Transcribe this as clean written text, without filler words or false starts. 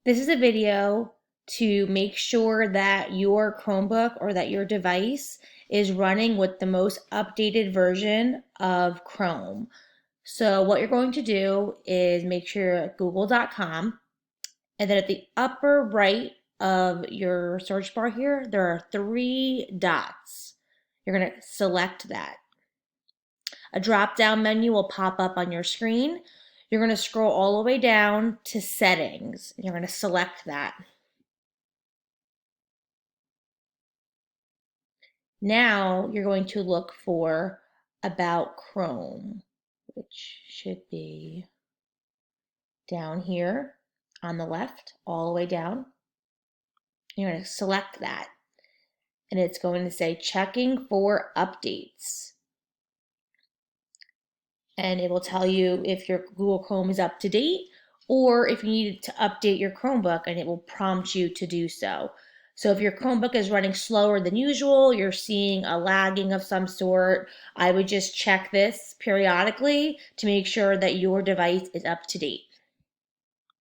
This is a video to make sure that your Chromebook or that your device is running with the most updated version of Chrome. So what you're going to do is make sure you're at Google.com, and then at the upper right of your search bar here, there are three dots. You're going to select that. A drop-down menu will pop up on your screen. You're going to scroll all the way down to settings. You're going to select that. Now you're going to look for About Chrome, which should be down here on the left, all the way down. You're going to select that, and it's going to say checking for updates. And it will tell you if your Google Chrome is up to date or if you need to update your Chromebook, and it will prompt you to do so. So if your Chromebook is running slower than usual, you're seeing a lagging of some sort, I would just check this periodically to make sure that your device is up to date.